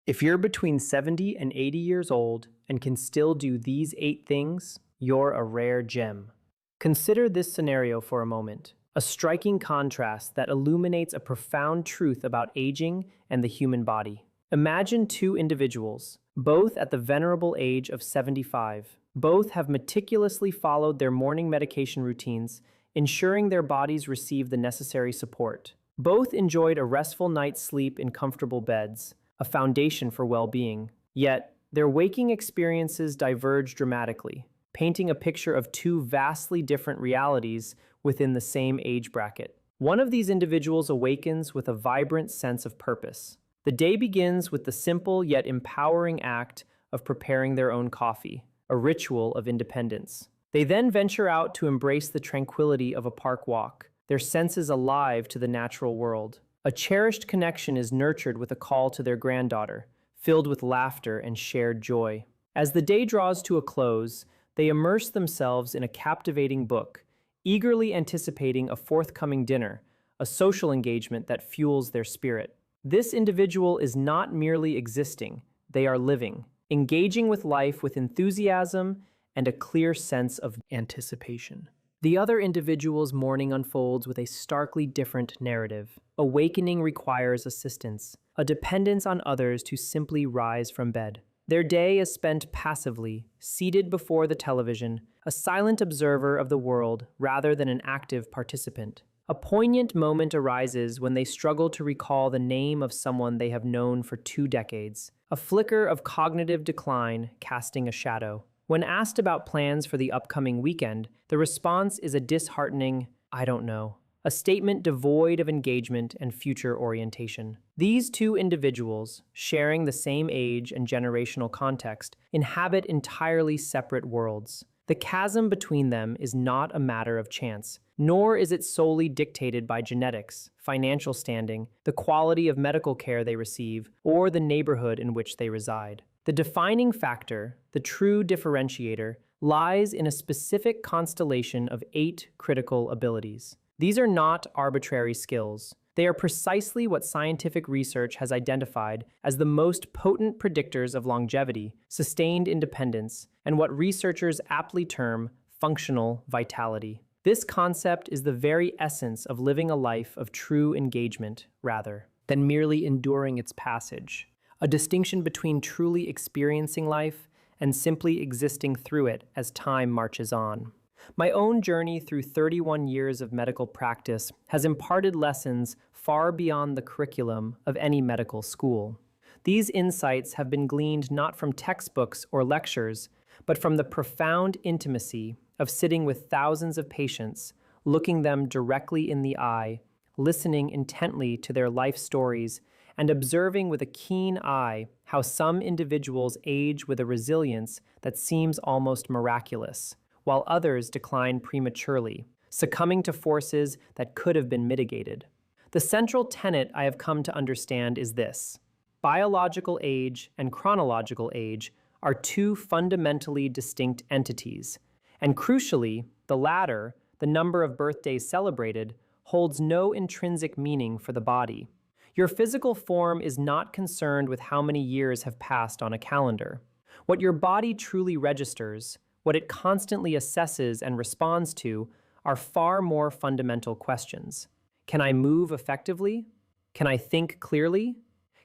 If you're between 70 and 80 years old and can still do these 8 things, you're a rare gem. Consider this scenario for a moment, a striking contrast that illuminates a profound truth about aging and the human body. Imagine two individuals, both at the venerable age of 75. Both have meticulously followed their morning medication routines, ensuring their bodies receive the necessary support. Both enjoyed a restful night's sleep in comfortable beds, a foundation for well-being. Yet, their waking experiences diverge dramatically, painting a picture of two vastly different realities within the same age bracket. One of these individuals awakens with a vibrant sense of purpose. The day begins with the simple yet empowering act of preparing their own coffee, a ritual of independence. They then venture out to embrace the tranquility of a park walk, their senses alive to the natural world. A cherished connection is nurtured with a call to their granddaughter, filled with laughter and shared joy. As the day draws to a close, they immerse themselves in a captivating book, eagerly anticipating a forthcoming dinner, a social engagement that fuels their spirit. This individual is not merely existing, they are living, engaging with life with enthusiasm and a clear sense of anticipation. The other individual's morning unfolds with a starkly different narrative. Awakening requires assistance, a dependence on others to simply rise from bed. Their day is spent passively, seated before the television, a silent observer of the world rather than an active participant. A poignant moment arises when they struggle to recall the name of someone they have known for 2 decades, a flicker of cognitive decline casting a shadow. When asked about plans for the upcoming weekend, the response is a disheartening, "I don't know," a statement devoid of engagement and future orientation. These two individuals, sharing the same age and generational context, inhabit entirely separate worlds. The chasm between them is not a matter of chance, nor is it solely dictated by genetics, financial standing, the quality of medical care they receive, or the neighborhood in which they reside. The defining factor, the true differentiator, lies in a specific constellation of 8 critical abilities. These are not arbitrary skills. They are precisely what scientific research has identified as the most potent predictors of longevity, sustained independence, and what researchers aptly term functional vitality. This concept is the very essence of living a life of true engagement, rather than merely enduring its passage. A distinction between truly experiencing life and simply existing through it as time marches on. My own journey through 31 years of medical practice has imparted lessons far beyond the curriculum of any medical school. These insights have been gleaned not from textbooks or lectures, but from the profound intimacy of sitting with thousands of patients, looking them directly in the eye, listening intently to their life stories, and observing with a keen eye how some individuals age with a resilience that seems almost miraculous, while others decline prematurely, succumbing to forces that could have been mitigated. The central tenet I have come to understand is this: biological age and chronological age are two fundamentally distinct entities, and crucially, the latter, the number of birthdays celebrated, holds no intrinsic meaning for the body. Your physical form is not concerned with how many years have passed on a calendar. What your body truly registers, what it constantly assesses and responds to, are far more fundamental questions. Can I move effectively? Can I think clearly?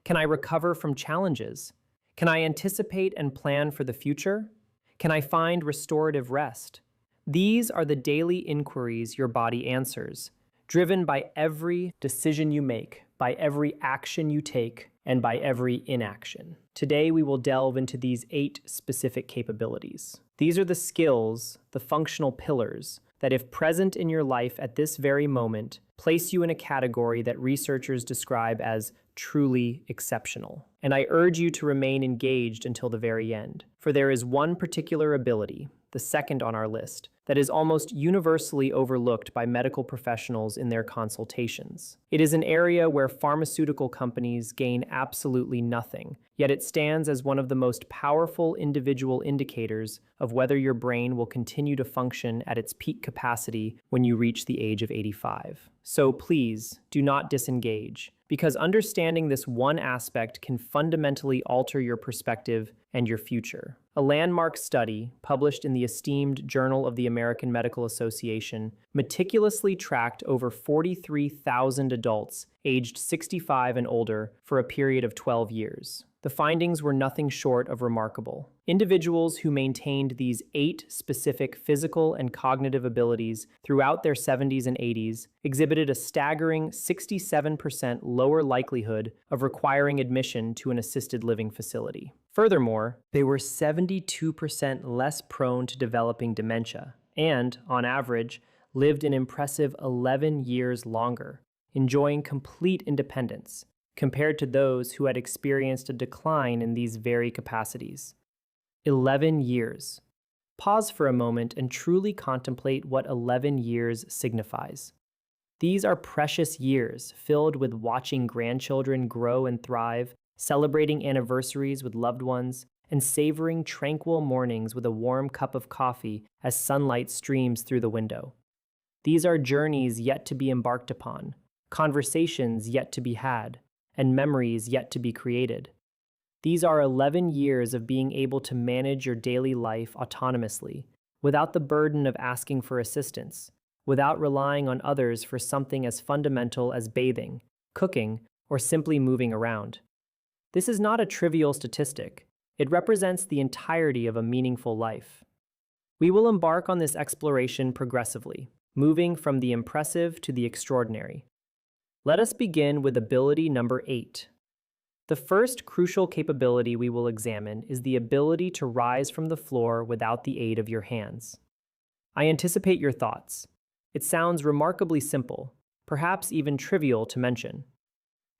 Can I recover from challenges? Can I anticipate and plan for the future? Can I find restorative rest? These are the daily inquiries your body answers, driven by every decision you make, by every action you take, and by every inaction. Today, we will delve into these 8 specific capabilities. These are the skills, the functional pillars, that if present in your life at this very moment, place you in a category that researchers describe as truly exceptional. And I urge you to remain engaged until the very end, for there is one particular ability, the second on our list, that is almost universally overlooked by medical professionals in their consultations. It is an area where pharmaceutical companies gain absolutely nothing, yet it stands as one of the most powerful individual indicators of whether your brain will continue to function at its peak capacity when you reach the age of 85. So please, do not disengage, because understanding this one aspect can fundamentally alter your perspective and your future. A landmark study, published in the esteemed Journal of the American Medical Association, meticulously tracked over 43,000 adults aged 65 and older for a period of 12 years. The findings were nothing short of remarkable. Individuals who maintained these 8 specific physical and cognitive abilities throughout their 70s and 80s exhibited a staggering 67% lower likelihood of requiring admission to an assisted living facility. Furthermore, they were 72% less prone to developing dementia and, on average, lived an impressive 11 years longer, enjoying complete independence, compared to those who had experienced a decline in these very capacities. 11 years. Pause for a moment and truly contemplate what 11 years signifies. These are precious years filled with watching grandchildren grow and thrive, celebrating anniversaries with loved ones, and savoring tranquil mornings with a warm cup of coffee as sunlight streams through the window. These are journeys yet to be embarked upon, conversations yet to be had, and memories yet to be created. These are 11 years of being able to manage your daily life autonomously, without the burden of asking for assistance, without relying on others for something as fundamental as bathing, cooking, or simply moving around. This is not a trivial statistic. It represents the entirety of a meaningful life. We will embark on this exploration progressively, moving from the impressive to the extraordinary. Let us begin with ability number 8. The first crucial capability we will examine is the ability to rise from the floor without the aid of your hands. I anticipate your thoughts. It sounds remarkably simple, perhaps even trivial to mention.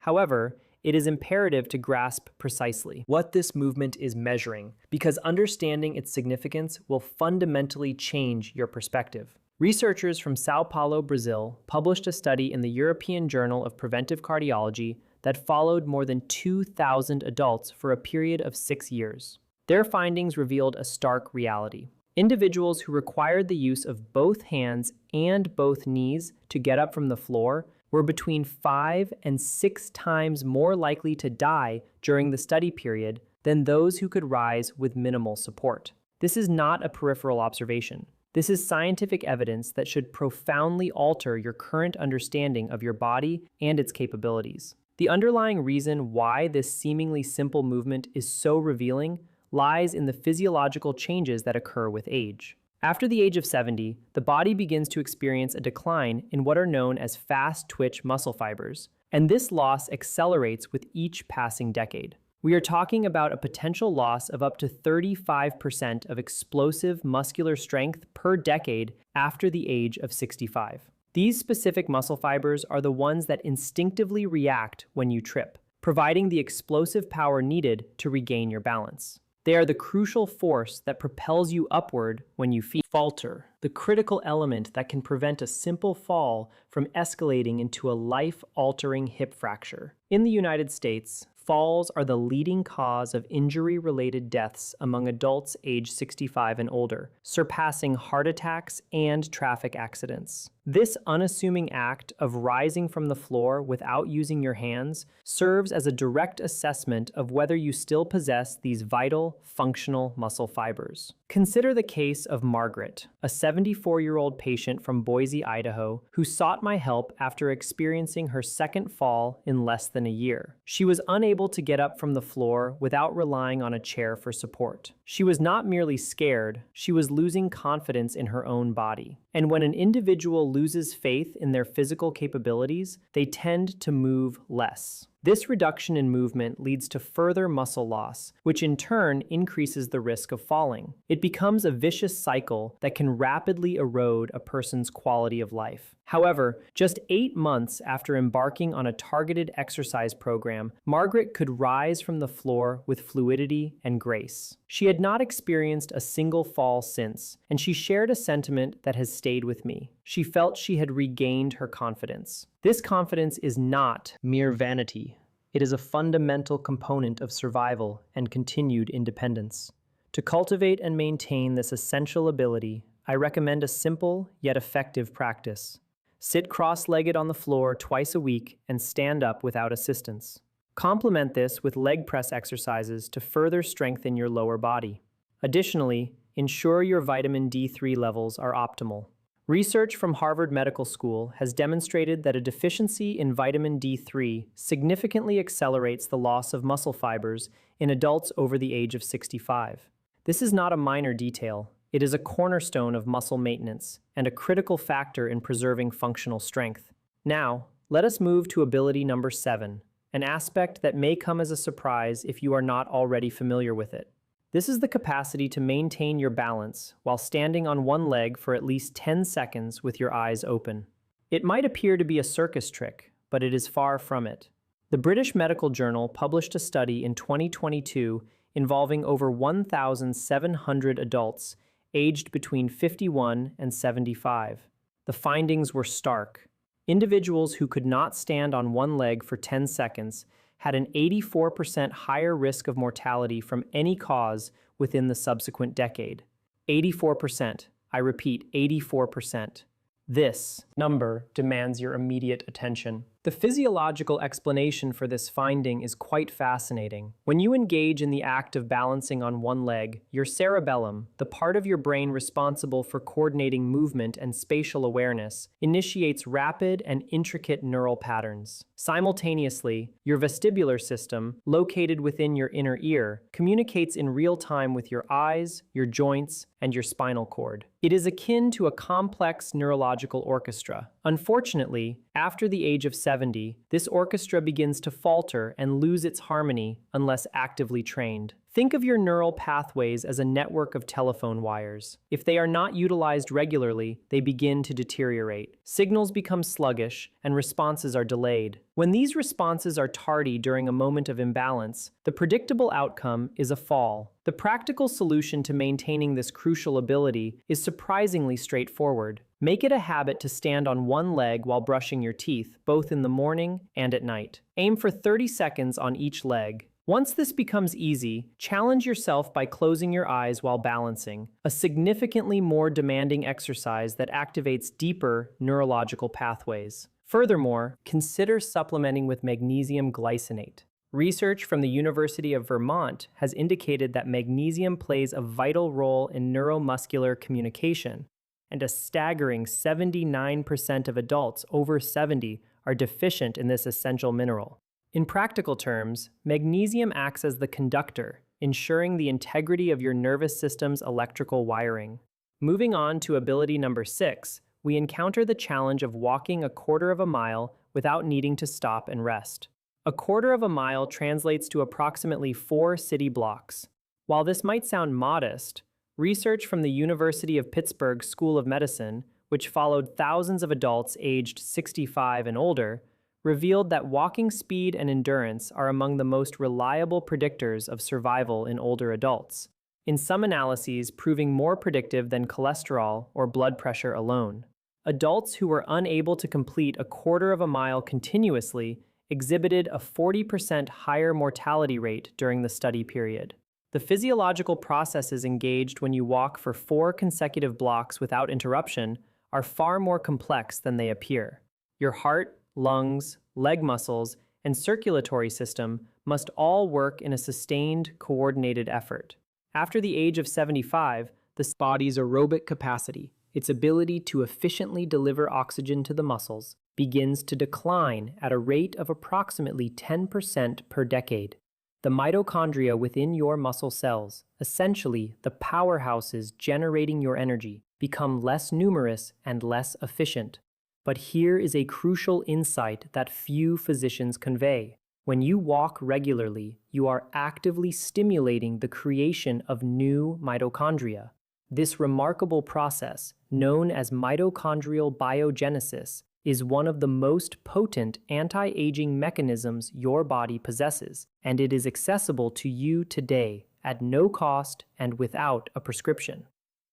However, it is imperative to grasp precisely what this movement is measuring, because understanding its significance will fundamentally change your perspective. Researchers from Sao Paulo, Brazil, published a study in the European Journal of Preventive Cardiology that followed more than 2,000 adults for a period of 6 years. Their findings revealed a stark reality. Individuals who required the use of both hands and both knees to get up from the floor were between 5 and 6 times more likely to die during the study period than those who could rise with minimal support. This is not a peripheral observation. This is scientific evidence that should profoundly alter your current understanding of your body and its capabilities. The underlying reason why this seemingly simple movement is so revealing lies in the physiological changes that occur with age. After the age of 70, the body begins to experience a decline in what are known as fast-twitch muscle fibers, and this loss accelerates with each passing decade. We are talking about a potential loss of up to 35% of explosive muscular strength per decade after the age of 65. These specific muscle fibers are the ones that instinctively react when you trip, providing the explosive power needed to regain your balance. They are the crucial force that propels you upward when you falter, the critical element that can prevent a simple fall from escalating into a life-altering hip fracture. In the United States, falls are the leading cause of injury-related deaths among adults aged 65 and older, surpassing heart attacks and traffic accidents. This unassuming act of rising from the floor without using your hands serves as a direct assessment of whether you still possess these vital, functional muscle fibers. Consider the case of Margaret, a 74-year-old patient from Boise, Idaho, who sought my help after experiencing her second fall in less than a year. She was unable to get up from the floor without relying on a chair for support. She was not merely scared, she was losing confidence in her own body. And when an individual loses faith in their physical capabilities, they tend to move less. This reduction in movement leads to further muscle loss, which in turn increases the risk of falling. It becomes a vicious cycle that can rapidly erode a person's quality of life. However, just 8 months after embarking on a targeted exercise program, Margaret could rise from the floor with fluidity and grace. She had not experienced a single fall since, and she shared a sentiment that has stayed with me. She felt she had regained her confidence. This confidence is not mere vanity. It is a fundamental component of survival and continued independence. To cultivate and maintain this essential ability, I recommend a simple yet effective practice. Sit cross-legged on the floor twice a week and stand up without assistance. Complement this with leg press exercises to further strengthen your lower body. Additionally, ensure your vitamin D3 levels are optimal. Research from Harvard Medical School has demonstrated that a deficiency in vitamin D3 significantly accelerates the loss of muscle fibers in adults over the age of 65. This is not a minor detail. It is a cornerstone of muscle maintenance and a critical factor in preserving functional strength. Now, let us move to ability number 7, an aspect that may come as a surprise if you are not already familiar with it. This is the capacity to maintain your balance while standing on one leg for at least 10 seconds with your eyes open. It might appear to be a circus trick, but it is far from it. The British Medical Journal published a study in 2022 involving over 1,700 adults aged between 51 and 75. The findings were stark. Individuals who could not stand on one leg for 10 seconds had an 84% higher risk of mortality from any cause within the subsequent decade. 84%. I repeat, 84%. This number demands your immediate attention. The physiological explanation for this finding is quite fascinating. When you engage in the act of balancing on one leg, your cerebellum, the part of your brain responsible for coordinating movement and spatial awareness, initiates rapid and intricate neural patterns. Simultaneously, your vestibular system, located within your inner ear, communicates in real time with your eyes, your joints, and your spinal cord. It is akin to a complex neurological orchestra. Unfortunately, after the age of 70, this orchestra begins to falter and lose its harmony unless actively trained. Think of your neural pathways as a network of telephone wires. If they are not utilized regularly, they begin to deteriorate. Signals become sluggish, and responses are delayed. When these responses are tardy during a moment of imbalance, the predictable outcome is a fall. The practical solution to maintaining this crucial ability is surprisingly straightforward. Make it a habit to stand on one leg while brushing your teeth, both in the morning and at night. Aim for 30 seconds on each leg. Once this becomes easy, challenge yourself by closing your eyes while balancing, a significantly more demanding exercise that activates deeper neurological pathways. Furthermore, consider supplementing with magnesium glycinate. Research from the University of Vermont has indicated that magnesium plays a vital role in neuromuscular communication, and a staggering 79% of adults over 70 are deficient in this essential mineral. In practical terms, magnesium acts as the conductor, ensuring the integrity of your nervous system's electrical wiring. Moving on to ability number 6, we encounter the challenge of walking a quarter of a mile without needing to stop and rest. A quarter of a mile translates to approximately 4 city blocks. While this might sound modest, research from the University of Pittsburgh School of Medicine, which followed thousands of adults aged 65 and older, revealed that walking speed and endurance are among the most reliable predictors of survival in older adults, in some analyses proving more predictive than cholesterol or blood pressure alone. Adults who were unable to complete a quarter of a mile continuously exhibited a 40% higher mortality rate during the study period. The physiological processes engaged when you walk for 4 consecutive blocks without interruption are far more complex than they appear. Your heart, lungs, leg muscles, and circulatory system must all work in a sustained, coordinated effort. After the age of 75, the body's aerobic capacity, its ability to efficiently deliver oxygen to the muscles, begins to decline at a rate of approximately 10% per decade. The mitochondria within your muscle cells, essentially the powerhouses generating your energy, become less numerous and less efficient. But here is a crucial insight that few physicians convey. When you walk regularly, you are actively stimulating the creation of new mitochondria. This remarkable process, known as mitochondrial biogenesis, is one of the most potent anti-aging mechanisms your body possesses, and it is accessible to you today at no cost and without a prescription.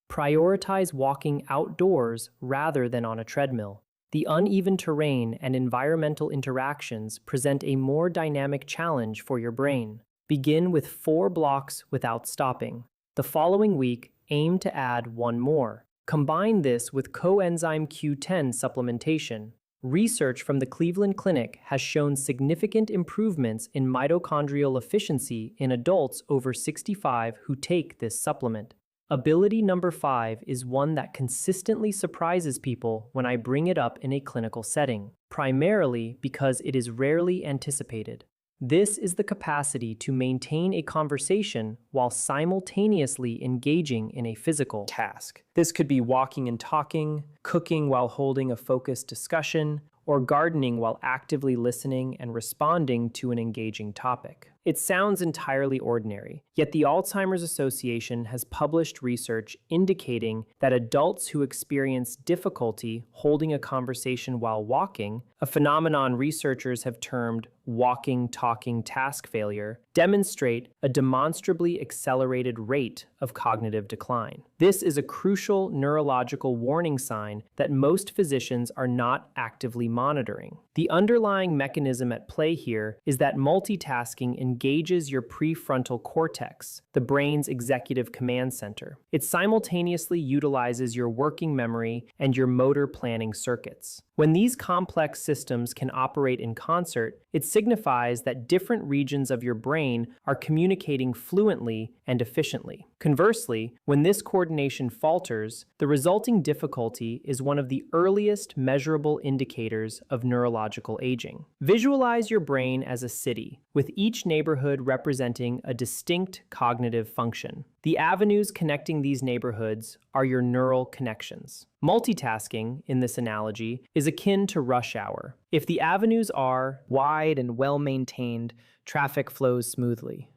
Prioritize walking outdoors rather than on a treadmill. The uneven terrain and environmental interactions present a more dynamic challenge for your brain. Begin with 4 blocks without stopping. The following week, aim to add 1 more. Combine this with coenzyme Q10 supplementation. Research from the Cleveland Clinic has shown significant improvements in mitochondrial efficiency in adults over 65 who take this supplement. Ability number 5 is one that consistently surprises people when I bring it up in a clinical setting, primarily because it is rarely anticipated. This is the capacity to maintain a conversation while simultaneously engaging in a physical task. This could be walking and talking, cooking while holding a focused discussion, or gardening while actively listening and responding to an engaging topic. It sounds entirely ordinary, yet the Alzheimer's Association has published research indicating that adults who experience difficulty holding a conversation while walking, a phenomenon researchers have termed walking-talking task failure, demonstrate a demonstrably accelerated rate of cognitive decline. This is a crucial neurological warning sign that most physicians are not actively monitoring. The underlying mechanism at play here is that multitasking engages your prefrontal cortex, the brain's executive command center. It simultaneously utilizes your working memory and your motor planning circuits. When these complex systems can operate in concert, it signifies that different regions of your brain are communicating fluently and efficiently. Conversely, when this coordination falters, the resulting difficulty is one of the earliest measurable indicators of neurological aging. Visualize your brain as a city, with each neighborhood representing a distinct cognitive function. The avenues connecting these neighborhoods are your neural connections. Multitasking, in this analogy, is akin to rush hour. If the avenues are wide and well-maintained, traffic flows smoothly.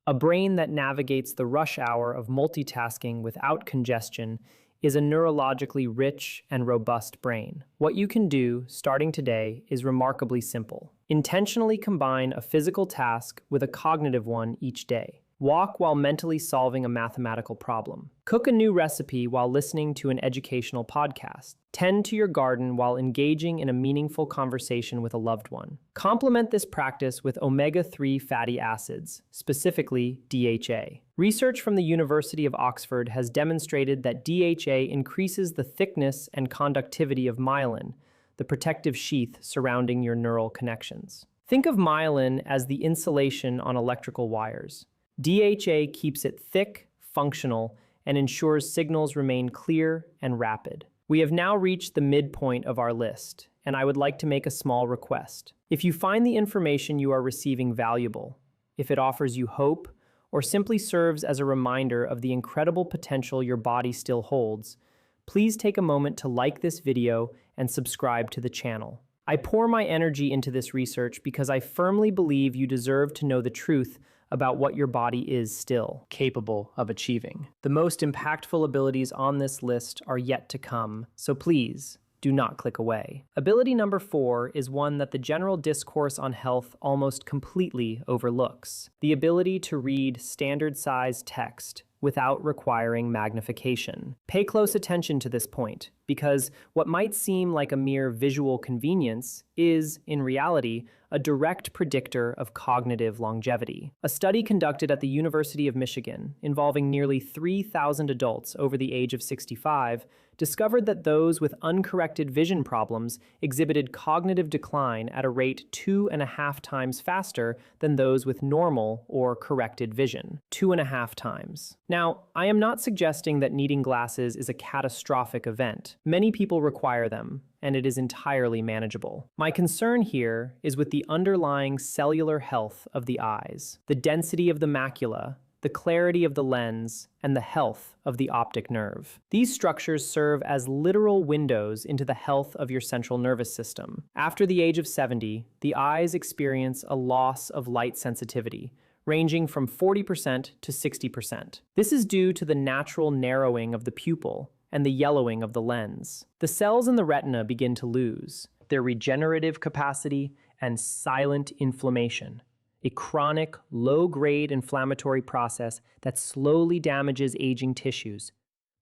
A brain that navigates the rush hour of multitasking without congestion is a neurologically rich and robust brain. What you can do, starting today, is remarkably simple. Intentionally combine a physical task with a cognitive one each day. Walk while mentally solving a mathematical problem. Cook a new recipe while listening to an educational podcast. Tend to your garden while engaging in a meaningful conversation with a loved one. Complement this practice with omega-3 fatty acids, specifically DHA. Research from the University of Oxford has demonstrated that DHA increases the thickness and conductivity of myelin, the protective sheath surrounding your neural connections. Think of myelin as the insulation on electrical wires. DHA keeps it thick, functional, and ensures signals remain clear and rapid. We have now reached the midpoint of our list, and I would like to make a small request. If you find the information you are receiving valuable, if it offers you hope, or simply serves as a reminder of the incredible potential your body still holds, please take a moment to like this video and subscribe to the channel. I pour my energy into this research because I firmly believe you deserve to know the truth about what your body is still capable of achieving. The most impactful abilities on this list are yet to come, so please do not click away. Ability number 4 is one that the general discourse on health almost completely overlooks: the ability to read standard-sized text without requiring magnification. Pay close attention to this point, because what might seem like a mere visual convenience is, in reality, a direct predictor of cognitive longevity. A study conducted at the University of Michigan, involving nearly 3,000 adults over the age of 65, discovered that those with uncorrected vision problems exhibited cognitive decline at a rate 2.5 times faster than those with normal or corrected vision. 2.5 times. Now, I am not suggesting that needing glasses is a catastrophic event. Many people require them, and it is entirely manageable. My concern here is with the underlying cellular health of the eyes, the density of the macula, the clarity of the lens, and the health of the optic nerve. These structures serve as literal windows into the health of your central nervous system. After the age of 70, the eyes experience a loss of light sensitivity, ranging from 40% to 60%. This is due to the natural narrowing of the pupil and the yellowing of the lens. The cells in the retina begin to lose their regenerative capacity and silent inflammation, a chronic, low-grade inflammatory process that slowly damages aging tissues,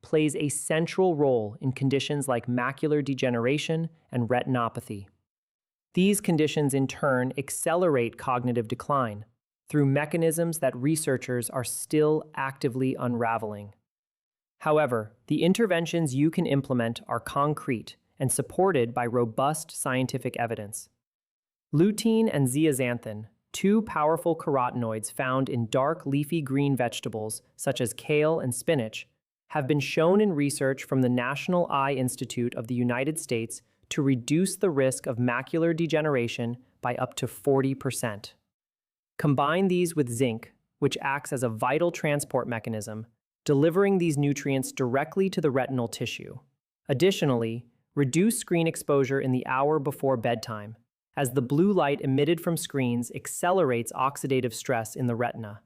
plays a central role in conditions like macular degeneration and retinopathy. These conditions, in turn, accelerate cognitive decline through mechanisms that researchers are still actively unraveling. However, the interventions you can implement are concrete and supported by robust scientific evidence. Lutein and zeaxanthin, two powerful carotenoids found in dark leafy green vegetables such as kale and spinach, have been shown in research from the National Eye Institute of the United States to reduce the risk of macular degeneration by up to 40%. Combine these with zinc, which acts as a vital transport mechanism, delivering these nutrients directly to the retinal tissue. Additionally, reduce screen exposure in the hour before bedtime, as the blue light emitted from screens accelerates oxidative stress in the retina.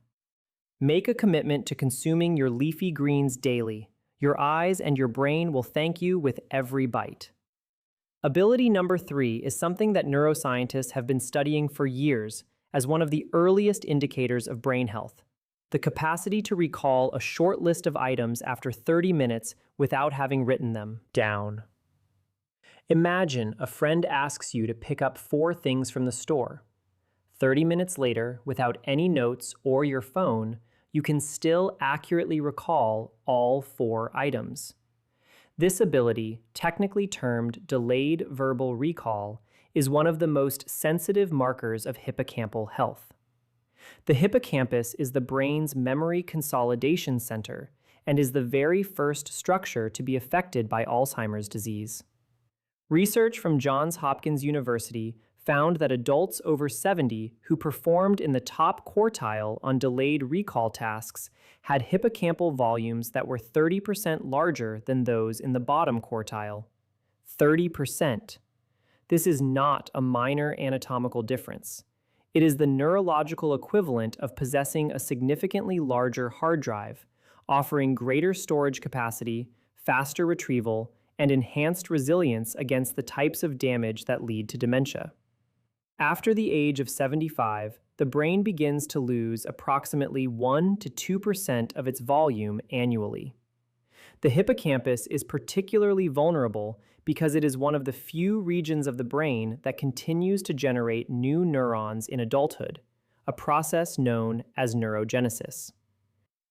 Make a commitment to consuming your leafy greens daily. Your eyes and your brain will thank you with every bite. Ability number 3 is something that neuroscientists have been studying for years as one of the earliest indicators of brain health: the capacity to recall a short list of items after 30 minutes without having written them down. Imagine a friend asks you to pick up 4 things from the store. 30 minutes later, without any notes or your phone, you can still accurately recall all 4 items. This ability, technically termed delayed verbal recall, is one of the most sensitive markers of hippocampal health. The hippocampus is the brain's memory consolidation center and is the very first structure to be affected by Alzheimer's disease. Research from Johns Hopkins University found that adults over 70 who performed in the top quartile on delayed recall tasks had hippocampal volumes that were 30% larger than those in the bottom quartile. 30%. This is not a minor anatomical difference. It is the neurological equivalent of possessing a significantly larger hard drive, offering greater storage capacity, faster retrieval, and enhanced resilience against the types of damage that lead to dementia. After the age of 75, the brain begins to lose approximately 1 to 2% of its volume annually. The hippocampus is particularly vulnerable because it is one of the few regions of the brain that continues to generate new neurons in adulthood, a process known as neurogenesis.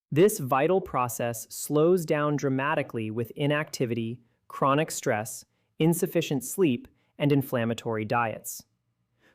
This vital process slows down dramatically with inactivity, chronic stress, insufficient sleep, and inflammatory diets.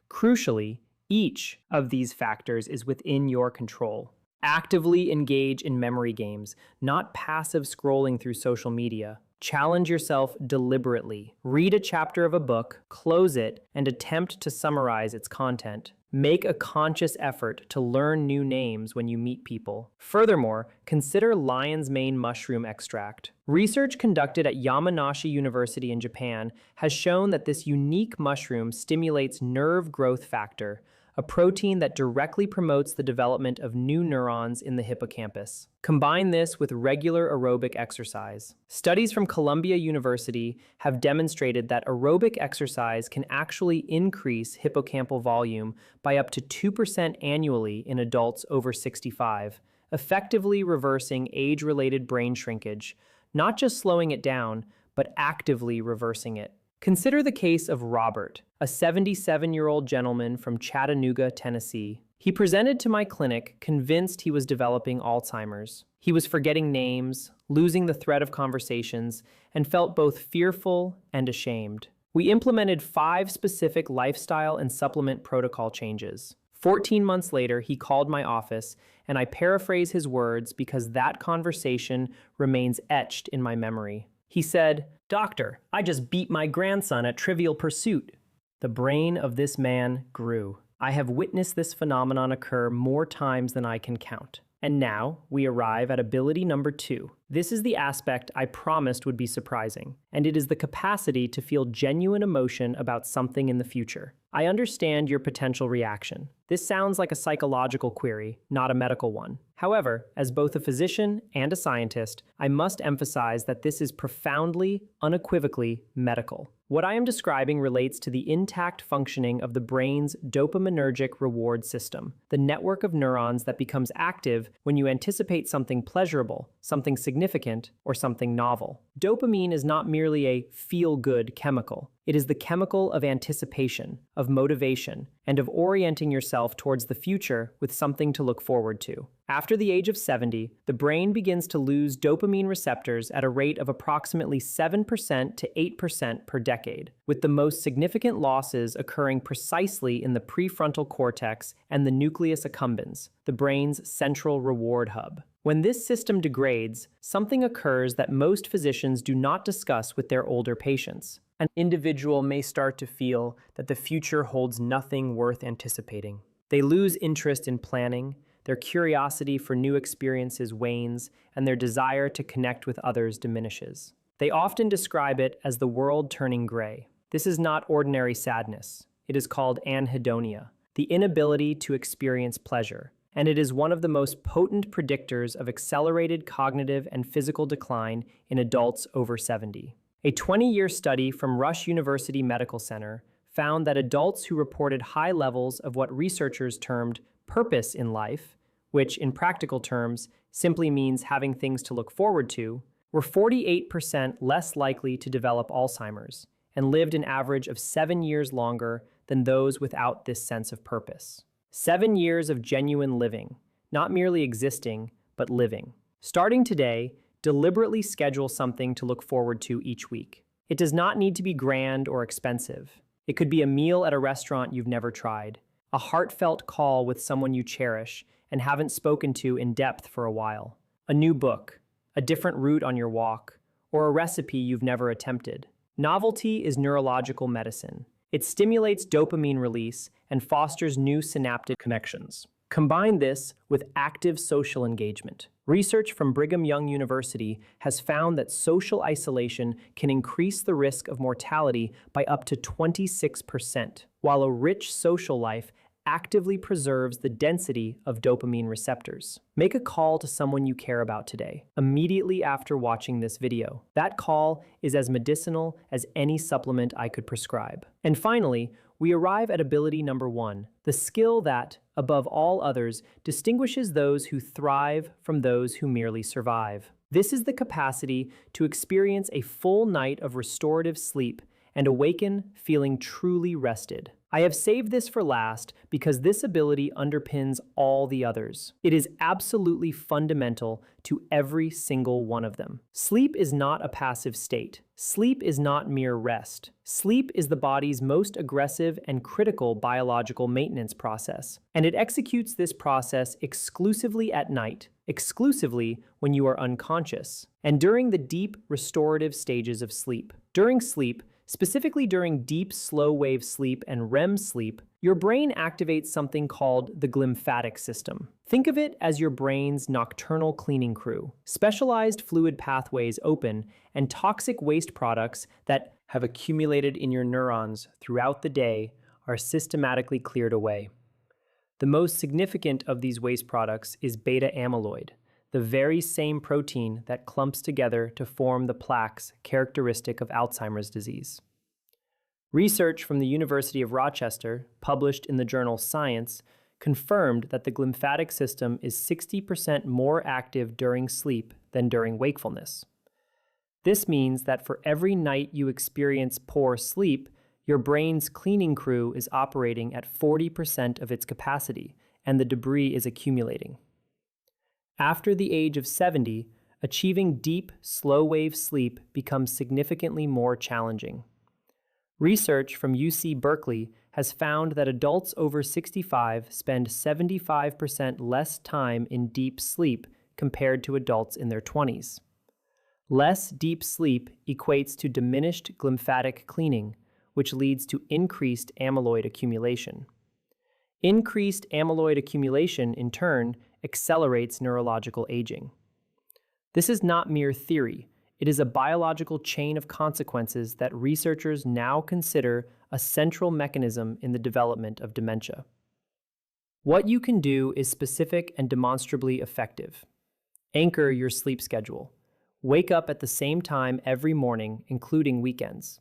Crucially, each of these factors is within your control. Actively engage in memory games, not passive scrolling through social media. Challenge yourself deliberately. Read a chapter of a book, close it, and attempt to summarize its content. Make a conscious effort to learn new names when you meet people. Furthermore, consider lion's mane mushroom extract. Research conducted at Yamanashi University in Japan has shown that this unique mushroom stimulates nerve growth factor, a protein that directly promotes the development of new neurons in the hippocampus. Combine this with regular aerobic exercise. Studies from Columbia University have demonstrated that aerobic exercise can actually increase hippocampal volume by up to 2% annually in adults over 65, effectively reversing age-related brain shrinkage, not just slowing it down, but actively reversing it. Consider the case of Robert, a 77-year-old gentleman from Chattanooga, Tennessee. He presented to my clinic convinced he was developing Alzheimer's. He was forgetting names, losing the thread of conversations, and felt both fearful and ashamed. We implemented 5 specific lifestyle and supplement protocol changes. 14 months later, he called my office, and I paraphrase his words because that conversation remains etched in my memory. He said, "Doctor, I just beat my grandson at Trivial Pursuit." The brain of this man grew. I have witnessed this phenomenon occur more times than I can count. And now we arrive at ability number 2. This is the aspect I promised would be surprising, and it is the capacity to feel genuine emotion about something in the future. I understand your potential reaction. This sounds like a psychological query, not a medical one. However, as both a physician and a scientist, I must emphasize that this is profoundly, unequivocally medical. What I am describing relates to the intact functioning of the brain's dopaminergic reward system, the network of neurons that becomes active when you anticipate something pleasurable, something significant, or something novel. Dopamine is not merely a feel-good chemical. It is the chemical of anticipation, of motivation, and of orienting yourself towards the future with something to look forward to. After the age of 70, the brain begins to lose dopamine receptors at a rate of approximately 7% to 8% per decade, with the most significant losses occurring precisely in the prefrontal cortex and the nucleus accumbens, the brain's central reward hub. When this system degrades, something occurs that most physicians do not discuss with their older patients. An individual may start to feel that the future holds nothing worth anticipating. They lose interest in planning, their curiosity for new experiences wanes, and their desire to connect with others diminishes. They often describe it as the world turning gray. This is not ordinary sadness. It is called anhedonia, the inability to experience pleasure, and it is one of the most potent predictors of accelerated cognitive and physical decline in adults over 70. A 20-year study from Rush University Medical Center found that adults who reported high levels of what researchers termed purpose in life, which in practical terms simply means having things to look forward to, were 48% less likely to develop Alzheimer's and lived an average of 7 years longer than those without this sense of purpose. 7 years of genuine living, not merely existing, but living. Starting today, deliberately schedule something to look forward to each week. It does not need to be grand or expensive. It could be a meal at a restaurant you've never tried, a heartfelt call with someone you cherish and haven't spoken to in depth for a while, a new book, a different route on your walk, or a recipe you've never attempted. Novelty is neurological medicine. It stimulates dopamine release and fosters new synaptic connections. Combine this with active social engagement. Research from Brigham Young University has found that social isolation can increase the risk of mortality by up to 26%, while a rich social life actively preserves the density of dopamine receptors. Make a call to someone you care about today, immediately after watching this video. That call is as medicinal as any supplement I could prescribe. And finally, we arrive at ability number 1, the skill that, above all others, distinguishes those who thrive from those who merely survive. This is the capacity to experience a full night of restorative sleep and awaken feeling truly rested. I have saved this for last because this ability underpins all the others. It is absolutely fundamental to every single one of them. Sleep is not a passive state. Sleep is not mere rest. Sleep is the body's most aggressive and critical biological maintenance process, and it executes this process exclusively at night, exclusively when you are unconscious, and during the deep restorative stages of sleep. During sleep, specifically during deep, slow-wave sleep and REM sleep, your brain activates something called the glymphatic system. Think of it as your brain's nocturnal cleaning crew. Specialized fluid pathways open, and toxic waste products that have accumulated in your neurons throughout the day are systematically cleared away. The most significant of these waste products is beta amyloid, the very same protein that clumps together to form the plaques characteristic of Alzheimer's disease. Research from the University of Rochester, published in the journal Science, confirmed that the glymphatic system is 60% more active during sleep than during wakefulness. This means that for every night you experience poor sleep, your brain's cleaning crew is operating at 40% of its capacity, and the debris is accumulating. After the age of 70, achieving deep, slow-wave sleep becomes significantly more challenging. Research from UC Berkeley has found that adults over 65 spend 75% less time in deep sleep compared to adults in their 20s. Less deep sleep equates to diminished glymphatic cleaning, which leads to increased amyloid accumulation. Increased amyloid accumulation, in turn, accelerates neurological aging. This is not mere theory. It is a biological chain of consequences that researchers now consider a central mechanism in the development of dementia. What you can do is specific and demonstrably effective. Anchor your sleep schedule. Wake up at the same time every morning, including weekends.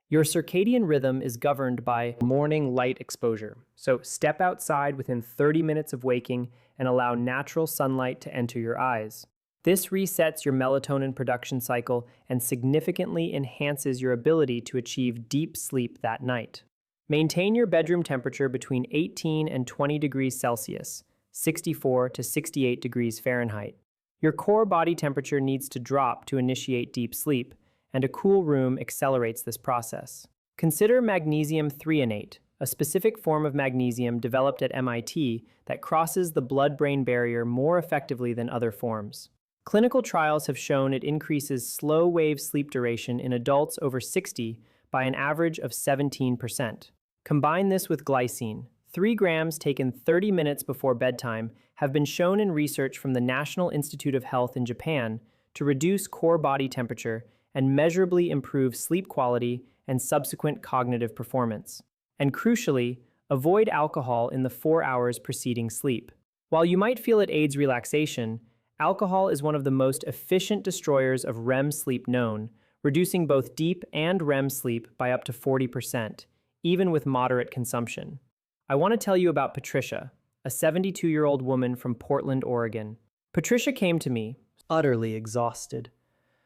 Your circadian rhythm is governed by morning light exposure, so step outside within 30 minutes of waking and allow natural sunlight to enter your eyes. This resets your melatonin production cycle and significantly enhances your ability to achieve deep sleep that night. Maintain your bedroom temperature between 18 and 20 degrees Celsius. 64 to 68 degrees Fahrenheit. Your core body temperature needs to drop to initiate deep sleep, and a cool room accelerates this process. Consider magnesium threonate, a specific form of magnesium developed at MIT that crosses the blood-brain barrier more effectively than other forms. Clinical trials have shown it increases slow-wave sleep duration in adults over 60 by an average of 17%. Combine this with glycine. 3 grams taken 30 minutes before bedtime have been shown in research from the National Institute of Health in Japan to reduce core body temperature and measurably improve sleep quality and subsequent cognitive performance. And crucially, avoid alcohol in the 4 hours preceding sleep. While you might feel it aids relaxation, alcohol is one of the most efficient destroyers of REM sleep known, reducing both deep and REM sleep by up to 40%, even with moderate consumption. I want to tell you about Patricia, a 72-year-old woman from Portland, Oregon. Patricia came to me, utterly exhausted.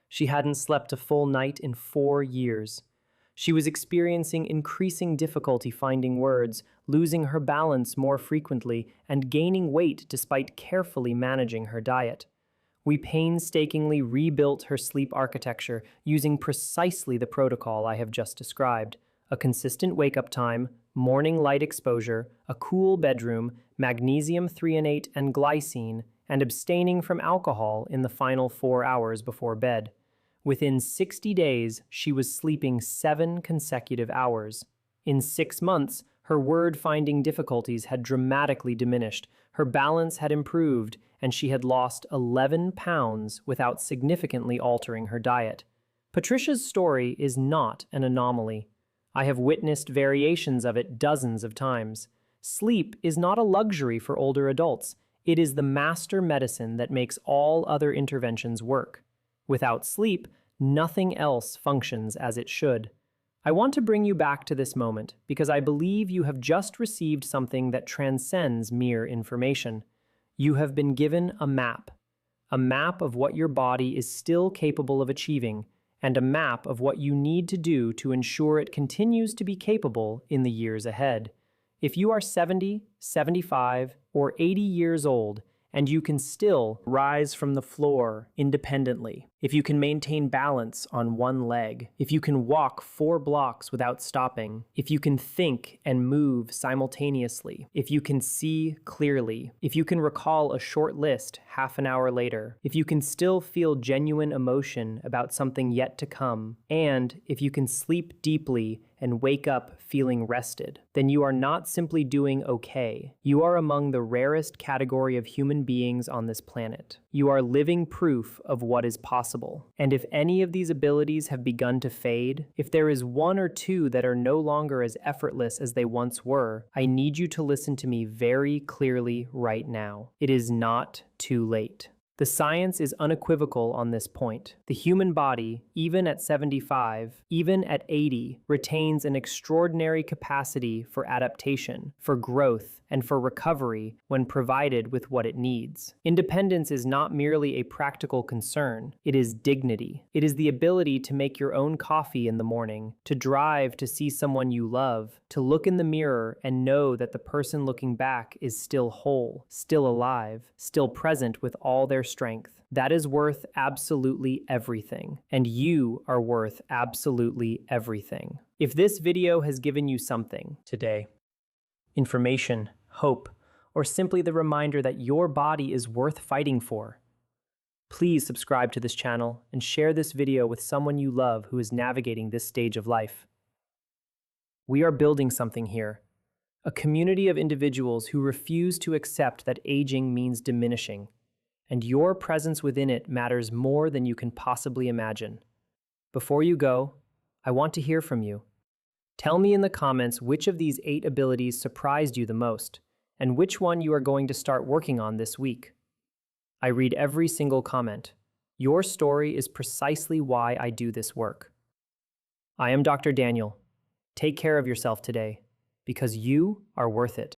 She hadn't slept a full night in 4 years. She was experiencing increasing difficulty finding words, losing her balance more frequently, and gaining weight despite carefully managing her diet. We painstakingly rebuilt her sleep architecture using precisely the protocol I have just described: a consistent wake-up time, morning light exposure, a cool bedroom, magnesium threonate and glycine, and abstaining from alcohol in the final 4 hours before bed. Within 60 days, she was sleeping 7 consecutive hours. In 6 months, her word-finding difficulties had dramatically diminished, her balance had improved, and she had lost 11 pounds without significantly altering her diet. Patricia's story is not an anomaly. I have witnessed variations of it dozens of times. Sleep is not a luxury for older adults. It is the master medicine that makes all other interventions work. Without sleep, nothing else functions as it should. I want to bring you back to this moment because I believe you have just received something that transcends mere information. You have been given a map of what your body is still capable of achieving, and a map of what you need to do to ensure it continues to be capable in the years ahead. If you are 70, 75, or 80 years old, and you can still rise from the floor independently, if you can maintain balance on one leg, if you can walk 4 blocks without stopping, if you can think and move simultaneously, if you can see clearly, if you can recall a short list half an hour later, if you can still feel genuine emotion about something yet to come, and if you can sleep deeply and wake up feeling rested, then you are not simply doing okay. You are among the rarest category of human beings on this planet. You are living proof of what is possible. And if any of these abilities have begun to fade, if there is 1 or 2 that are no longer as effortless as they once were, I need you to listen to me very clearly right now. It is not too late. The science is unequivocal on this point. The human body, even at 75, even at 80, retains an extraordinary capacity for adaptation, for growth, and for recovery when provided with what it needs. Independence is not merely a practical concern, it is dignity. It is the ability to make your own coffee in the morning, to drive to see someone you love, to look in the mirror and know that the person looking back is still whole, still alive, still present with all their strength. That is worth absolutely everything, and you are worth absolutely everything. If this video has given you something today, information, hope, or simply the reminder that your body is worth fighting for, please subscribe to this channel and share this video with someone you love who is navigating this stage of life. We are building something here, a community of individuals who refuse to accept that aging means diminishing, and your presence within it matters more than you can possibly imagine. Before you go, I want to hear from you. Tell me in the comments which of these 8 abilities surprised you the most, and which one you are going to start working on this week. I read every single comment. Your story is precisely why I do this work. I am Dr. Daniel. Take care of yourself today, because you are worth it.